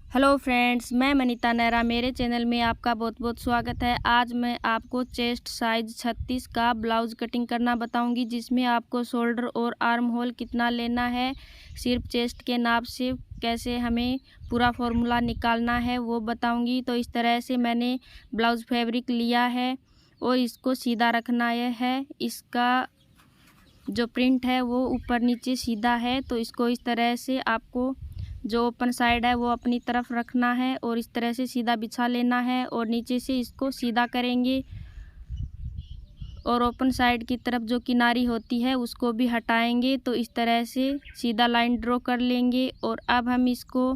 Hello friends, मैं मनीता नेहरा। मेरे channel में आपका बहुत बहुत स्वागत है। आज मैं आपको चेस्ट साइज़ 36 का ब्लाउज़ कटिंग करना बताऊंगी, जिसमें आपको शोल्डर और आर्म होल कितना लेना है, सिर्फ चेस्ट के नाप से कैसे हमें पूरा फॉर्मूला निकालना है वो बताऊंगी। तो इस तरह से मैंने ब्लाउज़ फैब्रिक लिया है और इसको सीधा रखना है। इसका जो प्रिंट है वो ऊपर नीचे सीधा है, तो इसको इस तरह से आपको जो ओपन साइड है वो अपनी तरफ रखना है और इस तरह से सीधा बिछा लेना है और नीचे से इसको सीधा करेंगे और ओपन साइड की तरफ जो किनारी होती है उसको भी हटाएंगे। तो इस तरह से सीधा लाइन ड्रॉ कर लेंगे और अब हम इसको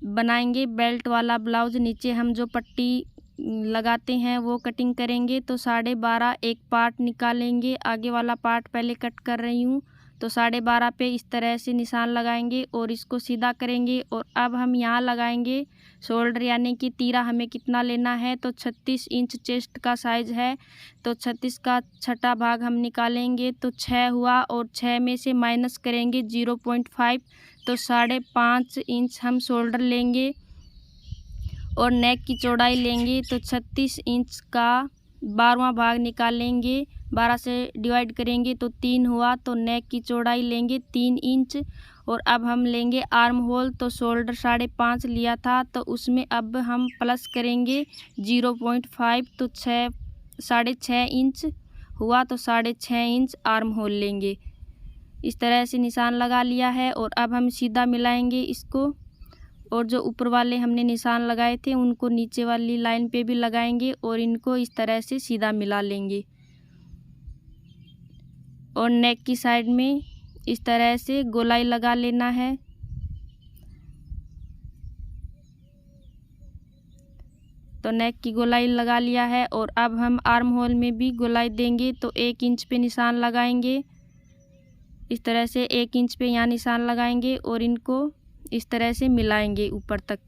बनाएंगे बेल्ट वाला ब्लाउज। नीचे हम जो पट्टी लगाते हैं वो कटिंग करेंगे। तो 12.5 एक पार्ट निकालेंगे, आगे वाला पार्ट पहले कट कर रही हूँ। तो 12.5 पे इस तरह से निशान लगाएंगे और इसको सीधा करेंगे। और अब हम यहाँ लगाएंगे शोल्डर, यानी कि तीरा हमें कितना लेना है। तो 36 इंच चेस्ट का साइज़ है, तो 36 का छठा भाग हम निकालेंगे तो 6 हुआ और 6 में से माइनस करेंगे 0.5, तो 5.5 इंच हम शोल्डर लेंगे और नेक की चौड़ाई लेंगे। तो 36 इंच का 12वां भाग निकालेंगे, 12 से डिवाइड करेंगे तो 3 हुआ, तो नेक की चौड़ाई लेंगे 3 इंच। और अब हम लेंगे आर्म होल। तो शोल्डर 5.5 लिया था, तो उसमें अब हम प्लस करेंगे 0.5, तो 6.5 इंच हुआ, तो 6.5 इंच आर्म होल लेंगे। इस तरह से निशान लगा लिया है और अब हम सीधा मिलाएंगे इसको, और जो ऊपर वाले हमने निशान लगाए थे उनको नीचे वाली लाइन पे भी लगाएंगे और इनको इस तरह से सीधा मिला लेंगे। और नेक की साइड में इस तरह से गोलाई लगा लेना है। तो नेक की गोलाई लगा लिया है और अब हम आर्म होल में भी गोलाई देंगे। तो 1 इंच पे निशान लगाएंगे, इस तरह से 1 इंच पे यहाँ निशान लगाएंगे और इनको इस तरह से मिलाएंगे ऊपर तक।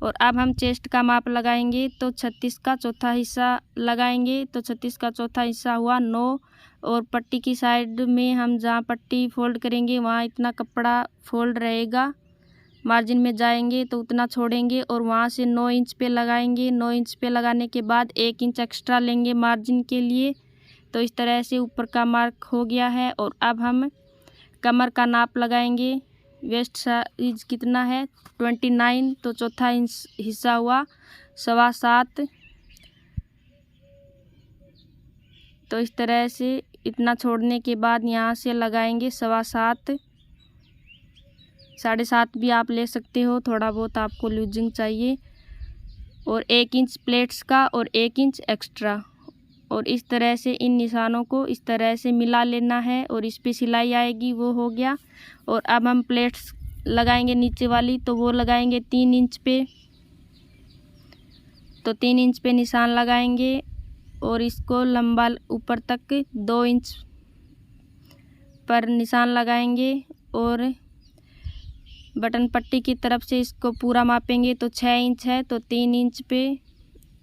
और अब हम चेस्ट का माप लगाएंगे। तो 36 का चौथा हिस्सा लगाएंगे, तो 36 का चौथा हिस्सा हुआ 9। और पट्टी की साइड में हम जहाँ पट्टी फोल्ड करेंगे वहाँ इतना कपड़ा फोल्ड रहेगा, मार्जिन में जाएंगे तो उतना छोड़ेंगे और वहाँ से 9 इंच पे लगाएंगे। 9 इंच पे लगाने के बाद 1 इंच एक्स्ट्रा लेंगे मार्जिन के लिए। तो इस तरह से ऊपर का मार्क हो गया है। और अब हम कमर का नाप लगाएंगे। वेस्ट साइज कितना है 29, तो चौथा इंच हिस्सा हुआ 7.25। तो इस तरह से इतना छोड़ने के बाद यहाँ से लगाएंगे 7.25। 7.5 भी आप ले सकते हो, थोड़ा बहुत आपको लूजिंग चाहिए। और 1 इंच प्लेट्स का और 1 इंच एक्स्ट्रा। और इस तरह से इन निशानों को इस तरह से मिला लेना है और इस पे सिलाई आएगी, वो हो गया। और अब हम प्लेट्स लगाएंगे नीचे वाली, तो वो लगाएंगे 3 इंच पे। तो 3 इंच पे निशान लगाएंगे और इसको लंबा ऊपर तक 2 इंच पर निशान लगाएंगे और बटन पट्टी की तरफ से इसको पूरा मापेंगे। तो 6 इंच है, तो 3 इंच पे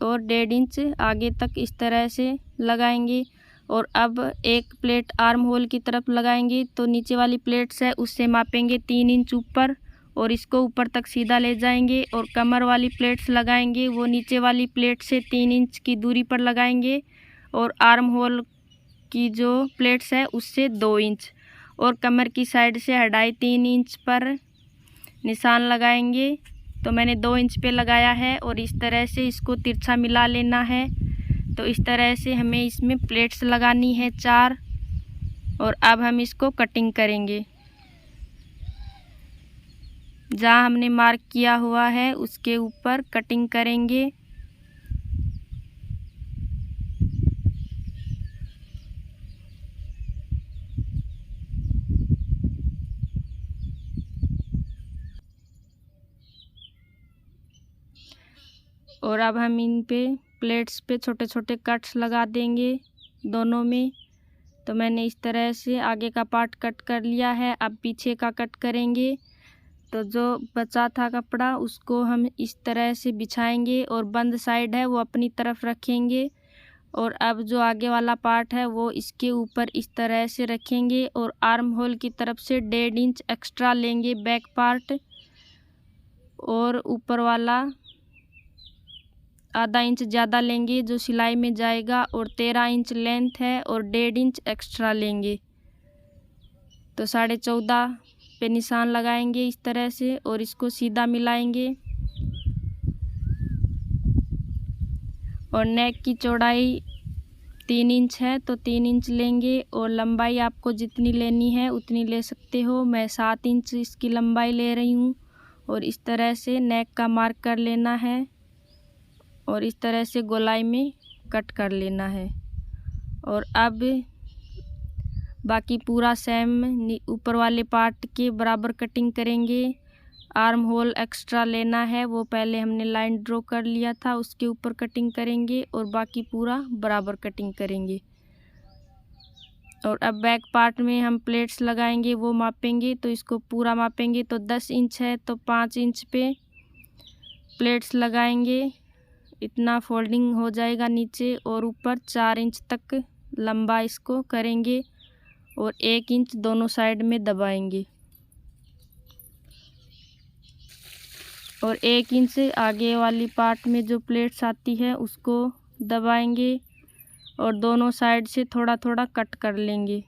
और 1.5 इंच आगे तक इस तरह से लगाएंगे। और अब एक प्लेट आर्म होल की तरफ लगाएंगे, तो नीचे वाली प्लेट्स है उससे मापेंगे 3 इंच ऊपर और इसको ऊपर तक सीधा ले जाएंगे। और कमर वाली प्लेट्स लगाएंगे, वो नीचे वाली प्लेट से 3 इंच की दूरी पर लगाएंगे और आर्म होल की जो प्लेट्स है उससे 2 इंच। और कमर की साइड से 2.5-3 इंच पर निशान लगाएंगे। तो मैंने 2 इंच पे लगाया है और इस तरह से इसको तिरछा मिला लेना है। तो इस तरह से हमें इसमें प्लेट्स लगानी है 4। और अब हम इसको कटिंग करेंगे। जहाँ हमने मार्क किया हुआ है उसके ऊपर कटिंग करेंगे। और अब हम इन पे प्लेट्स पे छोटे छोटे कट्स लगा देंगे दोनों में। तो मैंने इस तरह से आगे का पार्ट कट कर लिया है, अब पीछे का कट करेंगे। तो जो बचा था कपड़ा उसको हम इस तरह से बिछाएंगे और बंद साइड है वो अपनी तरफ रखेंगे। और अब जो आगे वाला पार्ट है वो इसके ऊपर इस तरह से रखेंगे और आर्म होल की तरफ से 1.5 इंच एक्स्ट्रा लेंगे बैक पार्ट। और ऊपर वाला आधा इंच ज़्यादा लेंगे जो सिलाई में जाएगा, और 13 इंच लेंथ है और 1.5 इंच एक्स्ट्रा लेंगे। तो 14.5 पे निशान लगाएंगे इस तरह से और इसको सीधा मिलाएंगे। और नेक की चौड़ाई 3 इंच है तो 3 इंच लेंगे, और लंबाई आपको जितनी लेनी है उतनी ले सकते हो। मैं 7 इंच इसकी लंबाई ले रही हूँ। और इस तरह से नेक का मार्क कर लेना है और इस तरह से गोलाई में कट कर लेना है। और अब बाकी पूरा सेम ऊपर वाले पार्ट के बराबर कटिंग करेंगे। आर्म होल एक्स्ट्रा लेना है, वो पहले हमने लाइन ड्रॉ कर लिया था, उसके ऊपर कटिंग करेंगे और बाकी पूरा बराबर कटिंग करेंगे। और अब बैक पार्ट में हम प्लेट्स लगाएंगे, वो मापेंगे। तो इसको पूरा मापेंगे तो 10 इंच है तो 5 इंच पे प्लेट्स लगाएंगे। इतना फोल्डिंग हो जाएगा नीचे, और ऊपर 4 इंच तक लंबा इसको करेंगे और 1 इंच दोनों साइड में दबाएंगे। और 1 इंच आगे वाली पार्ट में जो प्लेट्स आती है उसको दबाएंगे और दोनों साइड से थोड़ा थोड़ा कट कर लेंगे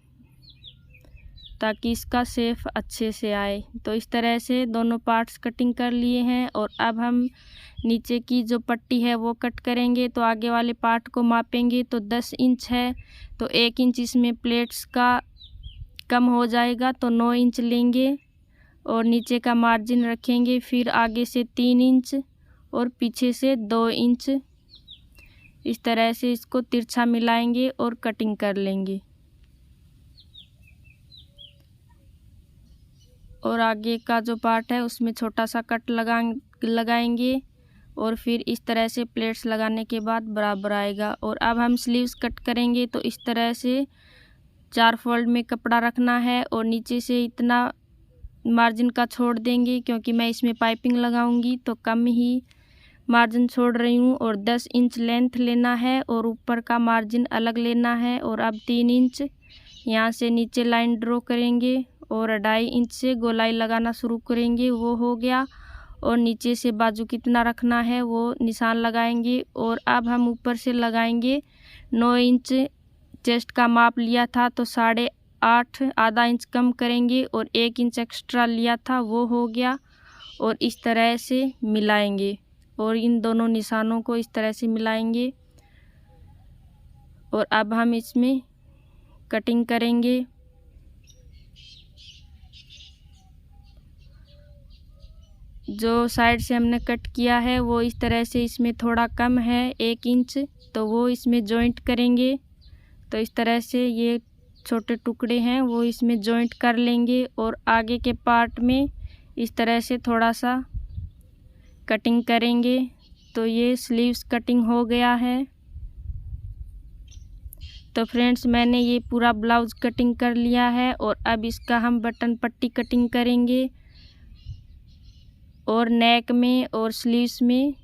ताकि इसका शेप अच्छे से आए। तो इस तरह से दोनों पार्ट्स कटिंग कर लिए हैं। और अब हम नीचे की जो पट्टी है वो कट करेंगे। तो आगे वाले पार्ट को मापेंगे तो 10 इंच है तो 1 इंच इसमें प्लेट्स का कम हो जाएगा तो 9 इंच लेंगे और नीचे का मार्जिन रखेंगे। फिर आगे से 3 इंच और पीछे से 2 इंच इस तरह से इसको तिरछा मिलाएंगे और कटिंग कर लेंगे। और आगे का जो पार्ट है उसमें छोटा सा कट लगाएंगे और फिर इस तरह से प्लेट्स लगाने के बाद बराबर आएगा। और अब हम स्लीव्स कट करेंगे। तो इस तरह से 4 फोल्ड में कपड़ा रखना है और नीचे से इतना मार्जिन का छोड़ देंगे क्योंकि मैं इसमें पाइपिंग लगाऊंगी तो कम ही मार्जिन छोड़ रही हूँ। और 10 इंच लेंथ लेना है और ऊपर का मार्जिन अलग लेना है। और अब 3 इंच यहाँ से नीचे लाइन ड्रॉ करेंगे और 2.5 इंच से गोलाई लगाना शुरू करेंगे, वो हो गया। और नीचे से बाजू कितना रखना है वो निशान लगाएंगे। और अब हम ऊपर से लगाएंगे 9 इंच चेस्ट का माप लिया था तो 8.5 आधा इंच कम करेंगे और 1 इंच एक्स्ट्रा लिया था, वो हो गया। और इस तरह से मिलाएंगे और इन दोनों निशानों को इस तरह से मिलाएंगे। और अब हम इसमें कटिंग करेंगे। जो साइड से हमने कट किया है वो इस तरह से इसमें थोड़ा कम है 1 इंच, तो वो इसमें जॉइंट करेंगे। तो इस तरह से ये छोटे टुकड़े हैं वो इसमें जॉइंट कर लेंगे और आगे के पार्ट में इस तरह से थोड़ा सा कटिंग करेंगे। तो ये स्लीव्स कटिंग हो गया है। तो फ्रेंड्स मैंने ये पूरा ब्लाउज कटिंग कर लिया है और अब इसका हम बटन पट्टी कटिंग करेंगे और नेक में और स्लीव्स में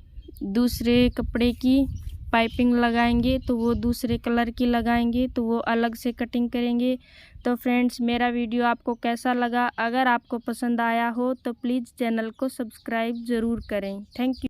दूसरे कपड़े की पाइपिंग लगाएंगे। तो वो दूसरे कलर की लगाएंगे तो वो अलग से कटिंग करेंगे। तो फ्रेंड्स मेरा वीडियो आपको कैसा लगा? अगर आपको पसंद आया हो तो प्लीज़ चैनल को सब्सक्राइब ज़रूर करें। Thank you.